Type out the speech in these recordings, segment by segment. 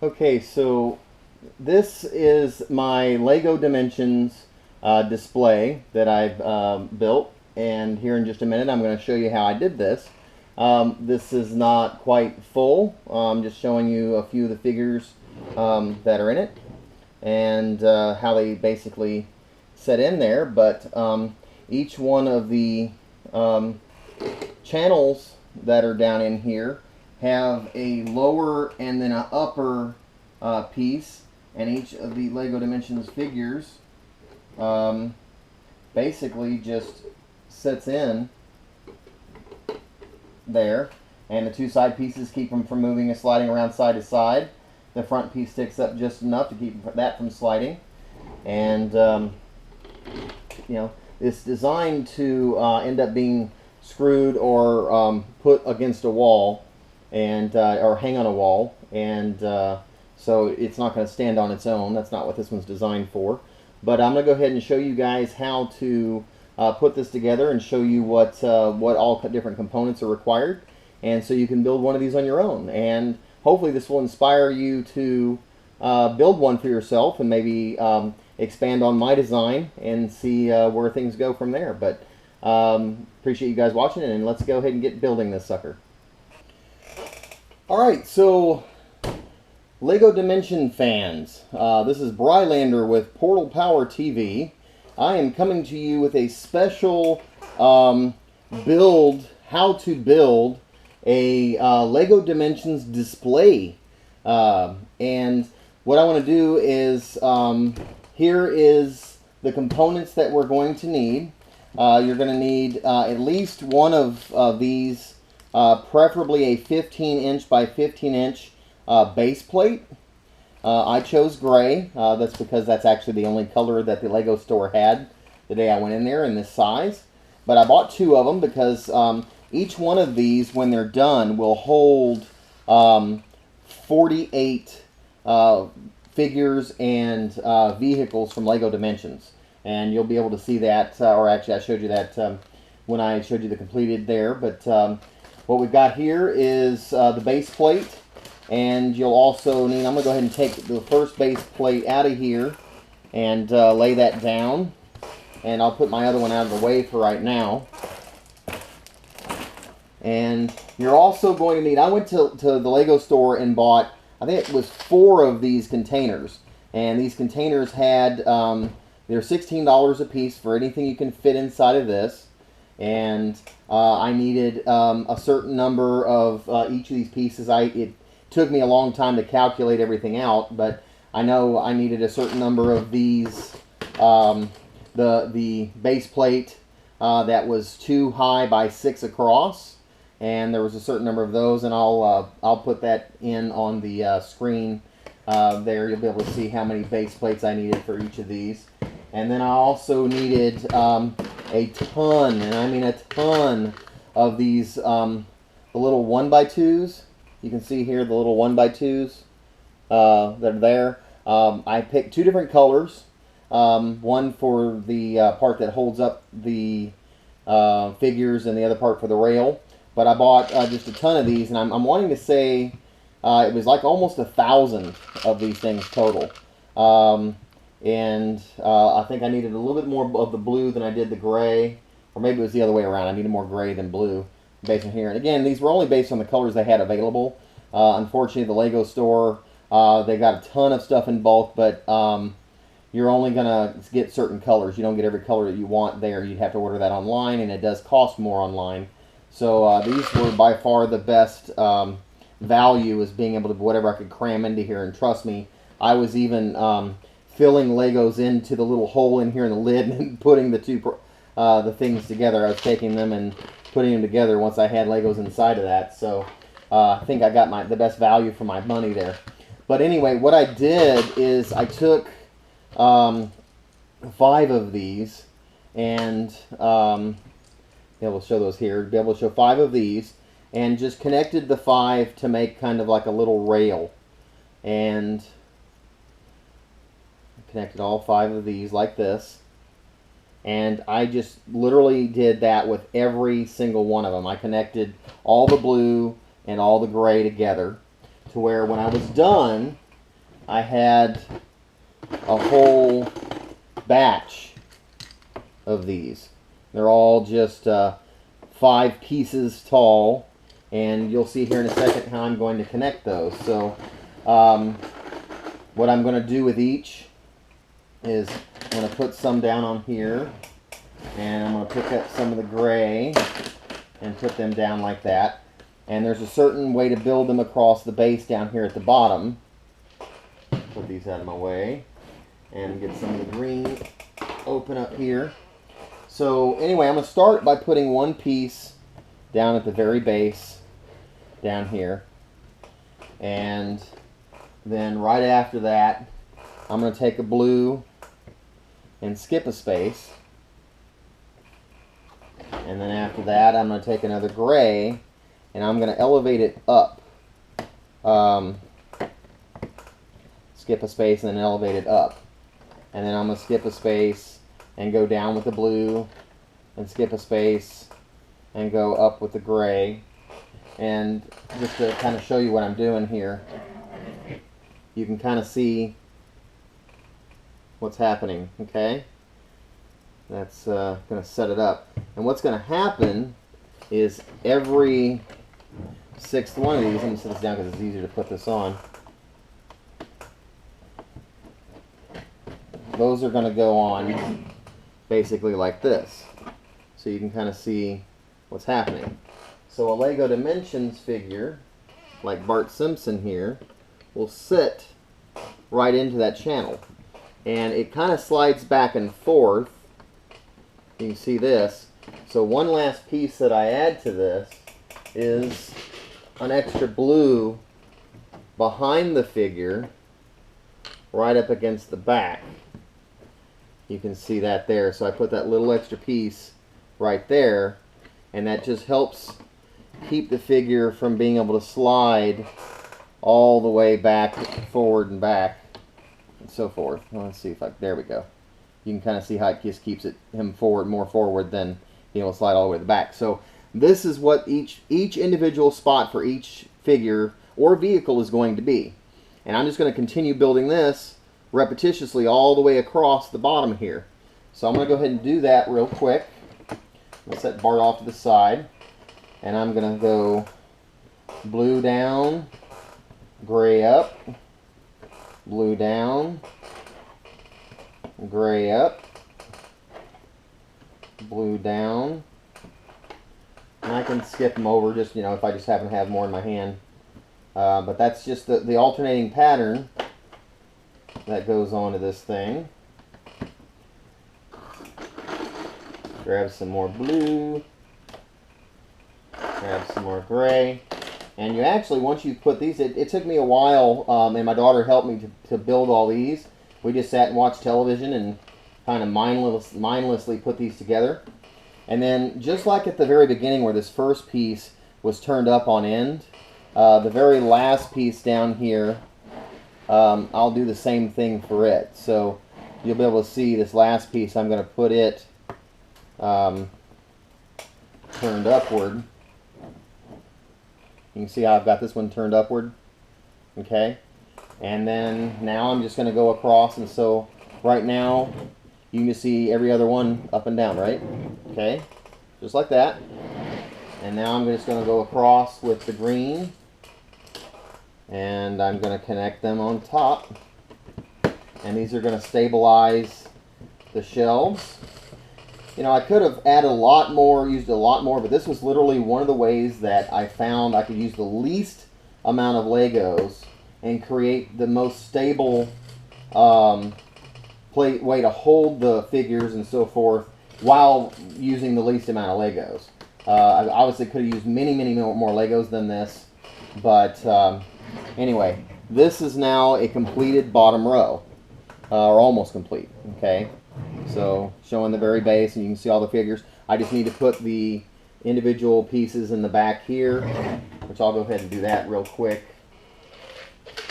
Okay, so this is my Lego Dimensions display that I've built, and here in just a minute I'm going to show you how I did this. This is not quite full. I'm just showing you a few of the figures that are in it and how they basically set in there, but each one of the channels that are down in here have a lower and then an upper piece, and each of the Lego Dimensions figures basically just sits in there, and the two side pieces keep them from moving and sliding around side to side. The front piece sticks up just enough to keep that from sliding, and you know, it's designed to end up being screwed or put against a wall and or hang on a wall, and so it's not going to stand on its own. That's not what this one's designed for. But I'm going to go ahead and show you guys how to put this together and show you what all different components are required, and so you can build one of these on your own. And hopefully this will inspire you to build one for yourself and maybe expand on my design and see where things go from there. But appreciate you guys watching, and let's go ahead and get building this sucker. Alright, so Lego Dimension fans, this is Brylander with PortalPowerTV. I am coming to you with a special how to build a Lego Dimensions display. And what I want to do is, here is the components that we're going to need. You're going to need at least one of these, preferably a 15-inch by 15-inch base plate. I chose gray. That's because that's actually the only color that the Lego store had the day I went in there in this size. But I bought two of them because each one of these, when they're done, will hold 48 figures and vehicles from Lego Dimensions. And you'll be able to see that, or actually I showed you that when I showed you the completed there. But what we've got here is the base plate, and you'll also need, I'm going to go ahead and take the first base plate out of here and lay that down. And I'll put my other one out of the way for right now. And you're also going to need, I went to the Lego store and bought, I think it was 4 of these containers. And these containers had, they're $16 a piece for anything you can fit inside of this. And I needed a certain number of each of these pieces. It took me a long time to calculate everything out, but I know I needed a certain number of these, the base plate that was 2 high by 6 across, and there was a certain number of those, and I'll put that in on the screen there. You'll be able to see how many base plates I needed for each of these. And then I also needed a ton, and I mean a ton, of these the little 1x2s. You can see here the little 1x2s that are there. I picked 2 different colors. One for the part that holds up the figures, and the other part for the rail. But I bought just a ton of these, and I'm wanting to say it was like almost 1,000 of these things total. And I think I needed a little bit more of the blue than I did the gray, or maybe it was the other way around. I needed more gray than blue based on here. And again, these were only based on the colors they had available. Unfortunately, the Lego store, they got a ton of stuff in bulk, but you're only going to get certain colors. You don't get every color that you want there. You'd have to order that online, and it does cost more online. So these were by far the best value, as being able to whatever I could cram into here. And trust me, I was even filling Legos into the little hole in here in the lid and putting the things together. I was taking them and putting them together once I had Legos inside of that. So I think I got the best value for my money there. But anyway, what I did is I took 5 of these, and be able to show those here. Be able to show 5 of these, and just connected the 5 to make kind of like a little rail, and connected all 5 of these like this. And I just literally did that with every single one of them. I connected all the blue and all the gray together to where when I was done, I had a whole batch of these. They're all just 5 pieces tall, and you'll see here in a second how I'm going to connect those. So what I'm going to do with each is I'm going to put some down on here, and I'm going to pick up some of the gray and put them down like that. And there's a certain way to build them across the base down here at the bottom. Put these out of my way and get some of the green open up here. So anyway, I'm going to start by putting one piece down at the very base down here, and then right after that I'm going to take a blue and skip a space, and then after that I'm going to take another gray and I'm going to elevate it up, skip a space and then elevate it up, and then I'm going to skip a space and go down with the blue and skip a space and go up with the gray. And just to kind of show you what I'm doing here, you can kind of see what's happening. Okay, that's going to set it up, and what's going to happen is every 6th one of these, I'm going to set this down because it's easier to put this on, those are going to go on basically like this, so you can kind of see what's happening. So a Lego Dimensions figure like Bart Simpson here will sit right into that channel, and it kind of slides back and forth. You can see this. So one last piece that I add to this is an extra blue behind the figure right up against the back. You can see that there. So I put that little extra piece right there, and that just helps keep the figure from being able to slide all the way back, forward and back, and so forth. Well, let's see if there we go. You can kind of see how it just keeps him forward, more forward than being able to slide all the way to the back. So this is what each individual spot for each figure or vehicle is going to be. And I'm just going to continue building this repetitiously all the way across the bottom here. So I'm going to go ahead and do that real quick. Let's set Bart off to the side, and I'm going to go blue down, gray up, blue down, gray up, blue down, and I can skip them over just, you know, if I just happen to have more in my hand. But that's just the alternating pattern that goes onto this thing. Grab some more blue, grab some more gray, and you actually, once you put these, it took me a while, and my daughter helped me to build all these. We just sat and watched television and kind of mindlessly put these together. And then, just like at the very beginning where this first piece was turned up on end, the very last piece down here, I'll do the same thing for it. So you'll be able to see this last piece, I'm going to put it turned upward. You can see how I've got this one turned upward. Okay, and then now I'm just going to go across, and so right now you can just see every other one up and down, right? Okay, just like that. And now I'm just going to go across with the green, and I'm going to connect them on top, and these are going to stabilize the shelves. You know, I could have added a lot more, used a lot more, but this was literally one of the ways that I found I could use the least amount of Legos and create the most stable way to hold the figures and so forth while using the least amount of Legos. I obviously could have used many more Legos than this, but anyway, this is now a completed bottom row, or almost complete. Okay, so showing the very base, and you can see all the figures. I just need to put the individual pieces in the back here, which I'll go ahead and do that real quick.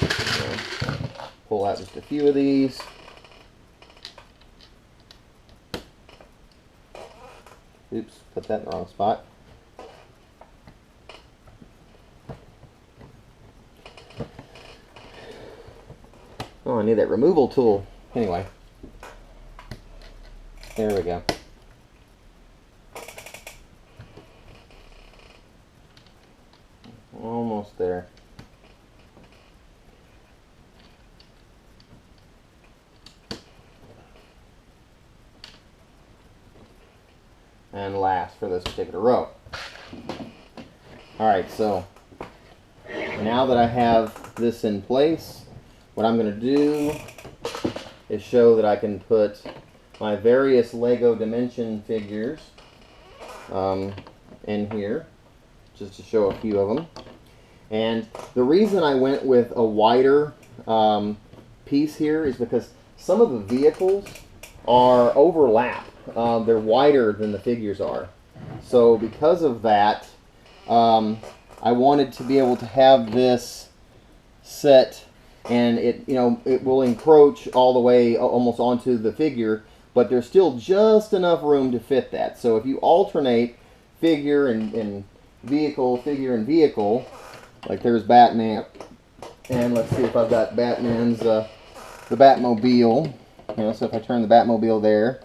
So, pull out just a few of these. Oops, put that in the wrong spot. Oh, I need that removal tool. Anyway, there we go. Almost there. And last for this particular row. Alright, so now that I have this in place, what I'm going to do is show that I can put my various Lego dimension figures in here, just to show a few of them. And the reason I went with a wider piece here is because some of the vehicles are overlap. They're wider than the figures are. So because of that, I wanted to be able to have this set, and it will encroach all the way almost onto the figure, but there's still just enough room to fit that. So if you alternate figure and vehicle, figure and vehicle, like there's Batman, and let's see if I've got Batman's the Batmobile. So if I turn the Batmobile there,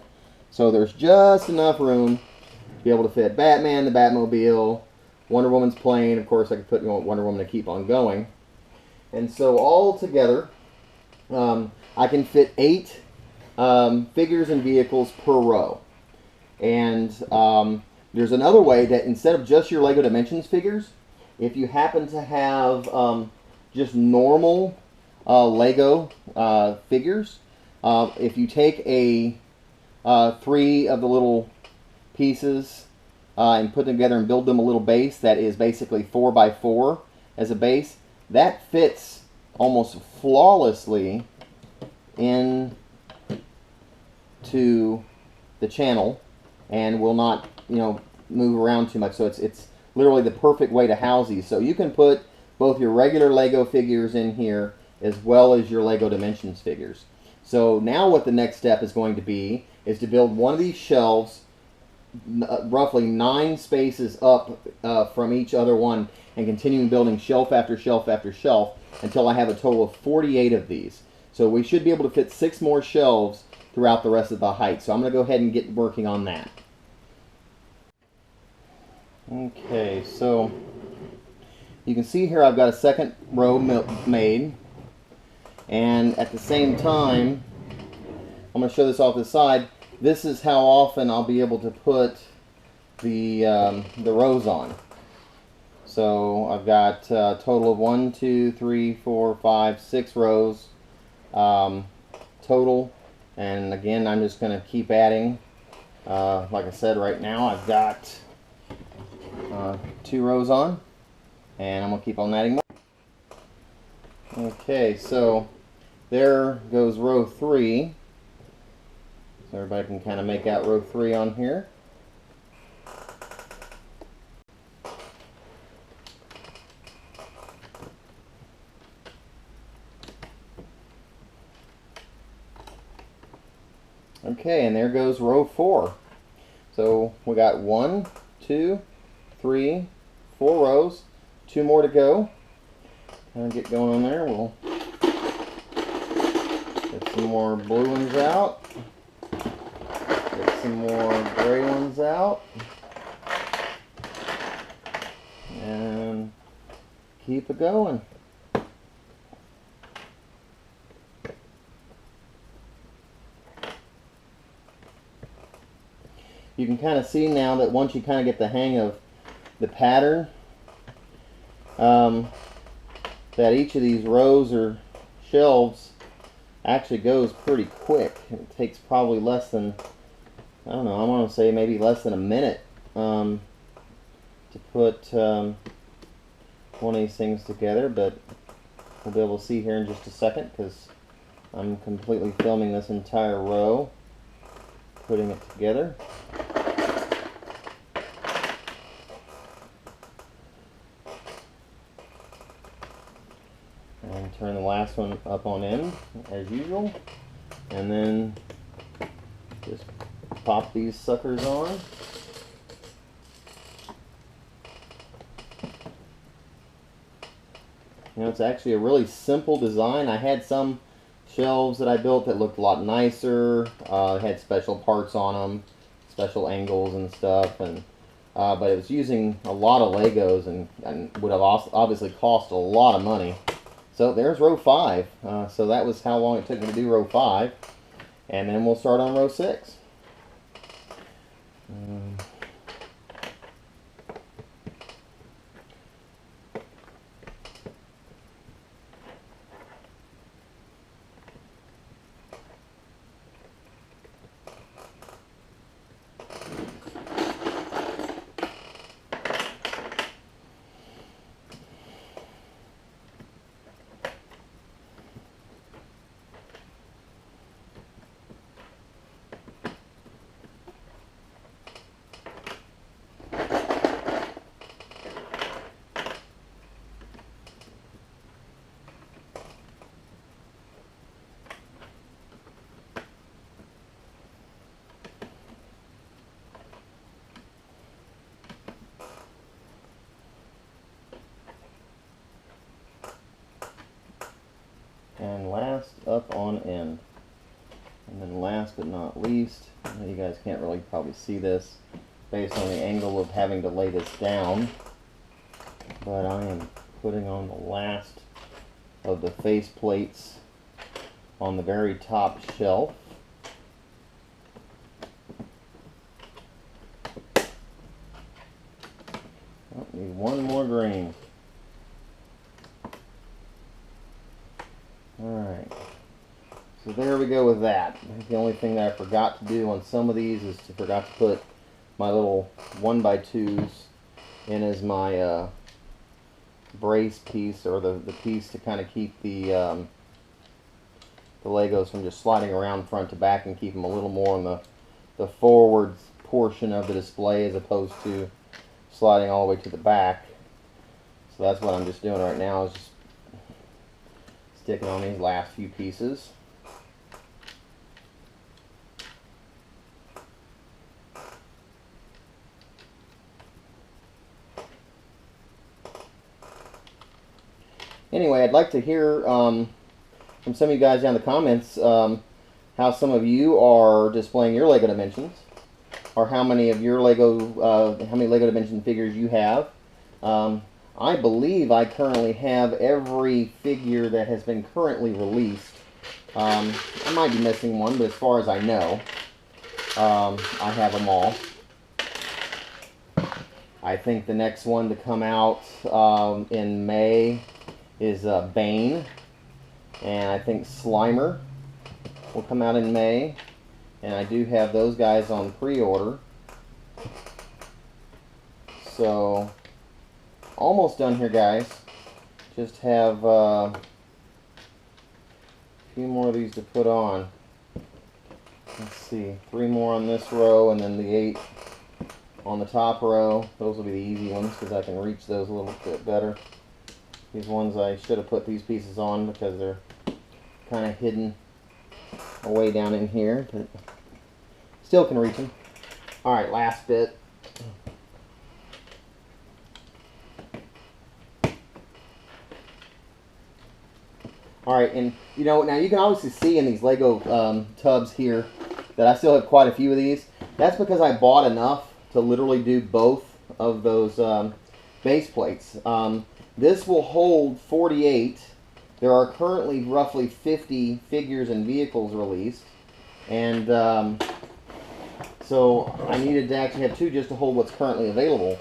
so there's just enough room to be able to fit Batman, the Batmobile, Wonder Woman's plane. Of course, I could put Wonder Woman to keep on going. And so all together, I can fit 8 figures and vehicles per row. And there's another way that instead of just your Lego Dimensions figures, if you happen to have just normal Lego figures, if you take 3 of the little pieces and put them together and build them a little base that is basically 4x4 as a base, that fits almost flawlessly into the channel and will not, move around too much. So it's literally the perfect way to house these. So you can put both your regular Lego figures in here as well as your Lego Dimensions figures. So now what the next step is going to be is to build one of these shelves roughly 9 spaces up from each other one, and continuing building shelf after shelf after shelf until I have a total of 48 of these. So we should be able to fit 6 more shelves throughout the rest of the height. So I'm going to go ahead and get working on that. Okay, so you can see here I've got a second row made, and at the same time, I'm going to show this off the side. This is how often I'll be able to put the rows on. So I've got a total of 1, 2, 3, 4, 5, 6 rows total. And again, I'm just going to keep adding. Like I said, right now I've got 2 rows on, and I'm going to keep on adding more. Okay, so there goes row 3. So everybody can kind of make out row 3 on here. Okay, and there goes row 4. So we got 1, 2, 3, 4 rows, 2 more to go. Kind of get going on there. We'll get some more blue ones out. Get some more gray ones out. And keep it going. You can kind of see now that once you kind of get the hang of the pattern, that each of these rows or shelves actually goes pretty quick. It takes probably less than, I don't know, I want to say maybe less than a minute to put one of these things together, but we'll be able to see here in just a second because I'm completely filming this entire row, putting it together. And turn the last one up on end as usual, and then just pop these suckers on. It's actually a really simple design. I had some shelves that I built that looked a lot nicer. Had special parts on them, special angles and stuff, and but it was using a lot of Legos and would have obviously cost a lot of money. So there's row 5. So that was how long it took me to do row 5, and then we'll start on row 6. And last up on end. And then last but not least, you guys can't really probably see this based on the angle of having to lay this down, but I am putting on the last of the face plates on the very top shelf. Oh, need one more green. Alright, so there we go with that. The only thing that I forgot to do on some of these is I forgot to put my little 1x2s in as my brace piece, or the piece to kind of keep the Legos from just sliding around front to back and keep them a little more on the forward portion of the display as opposed to sliding all the way to the back. So that's what I'm just doing right now, is just sticking on these last few pieces. Anyway, I'd like to hear from some of you guys down in the comments how some of you are displaying your Lego Dimensions, or how many of your how many Lego Dimension figures you have. I believe I currently have every figure that has been currently released. I might be missing one, but as far as I know, I have them all. I think the next one to come out in May is Bane, and I think Slimer will come out in May, and I do have those guys on pre-order. So almost done here, guys. Just have a few more of these to put on. Let's see, 3 more on this row, and then the 8 on the top row. Those will be the easy ones because I can reach those a little bit better. These ones I should have put these pieces on because they're kind of hidden away down in here, but still can reach them. Alright, last bit. Alright, and you know, now you can obviously see in these Lego tubs here that I still have quite a few of these. That's because I bought enough to literally do both of those base plates. This will hold 48. There are currently roughly 50 figures and vehicles released, and so I needed to actually have 2 just to hold what's currently available.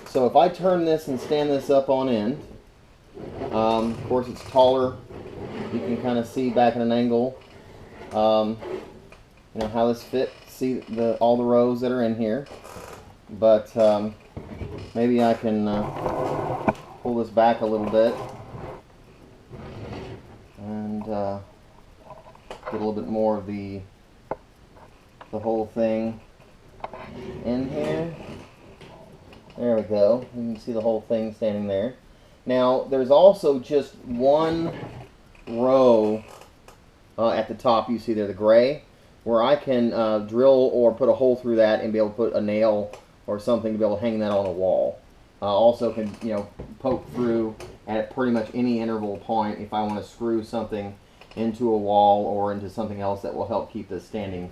So if I turn this and stand this up on end, of course it's taller. You can kind of see back at an angle, you know, how this fits. See all the rows that are in here, but maybe I can pull this back a little bit and get a little bit more of the whole thing in here. There we go. You can see the whole thing standing there. Now there's also just one row at the top. You see there the gray, where I can drill or put a hole through that and be able to put a nail or something to be able to hang that on a wall. Also can, you know, poke through at pretty much any interval point if I want to screw something into a wall or into something else that will help keep this standing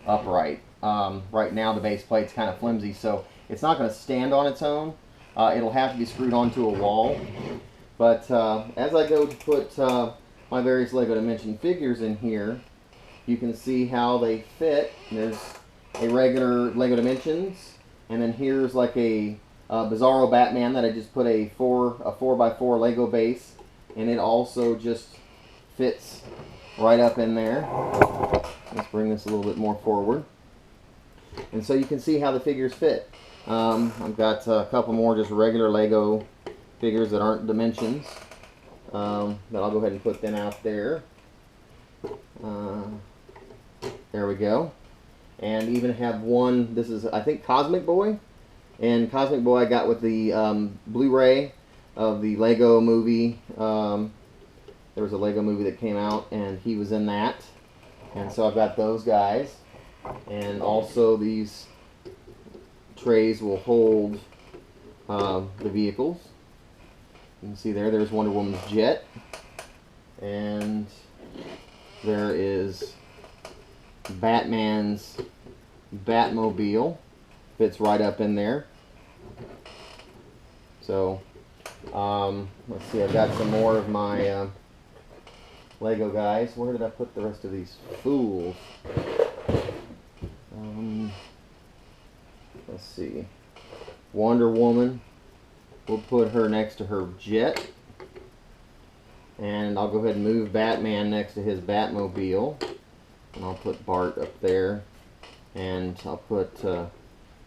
upright. Right now the base plate's kind of flimsy, so it's not going to stand on its own. It'll have to be screwed onto a wall. But as I go to put my various LEGO Dimension figures in here, you can see how they fit. There's a regular LEGO Dimensions, and then here's like a Bizarro Batman that I just put a 4x4 Lego base, and it also just fits right up in there. Let's bring this a little bit more forward. And so you can see how the figures fit. I've got a couple more just regular Lego figures that aren't Dimensions. But I'll go ahead and put them out there. There we go. And even have one, this is I think Cosmic Boy. And Cosmic Boy I got with the Blu-ray of the Lego movie. There was a Lego movie that came out and he was in that. And so I've got those guys. And also these trays will hold the vehicles. You can see there's Wonder Woman's jet. And there is Batman's Batmobile. Fits right up in there. So, let's see, I've got some more of my Lego guys. Where did I put the rest of these fools? Let's see. Wonder Woman. We'll put her next to her jet. And I'll go ahead and move Batman next to his Batmobile. And I'll put Bart up there. And I'll put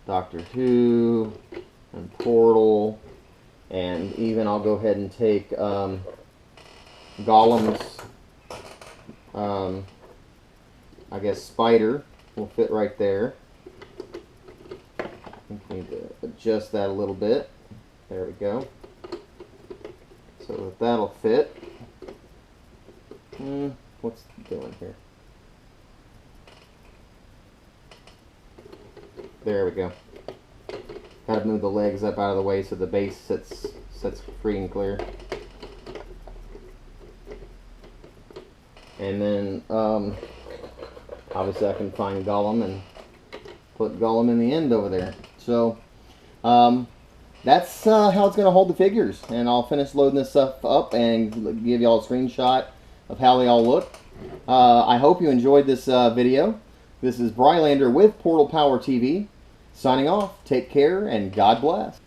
Doctor Who and Portal. And even I'll go ahead and take Gollum's, I guess, spider will fit right there. I think we need to adjust that a little bit. There we go. So that'll fit. What's it doing here? There we go. Got to move the legs up out of the way so the base sits free and clear. And then obviously I can find Gollum and put Gollum in the end over there. So that's how it's going to hold the figures. And I'll finish loading this stuff up and give you all a screenshot of how they all look. I hope you enjoyed this video. This is Brylander with PortalPowerTV signing off. Take care and God bless.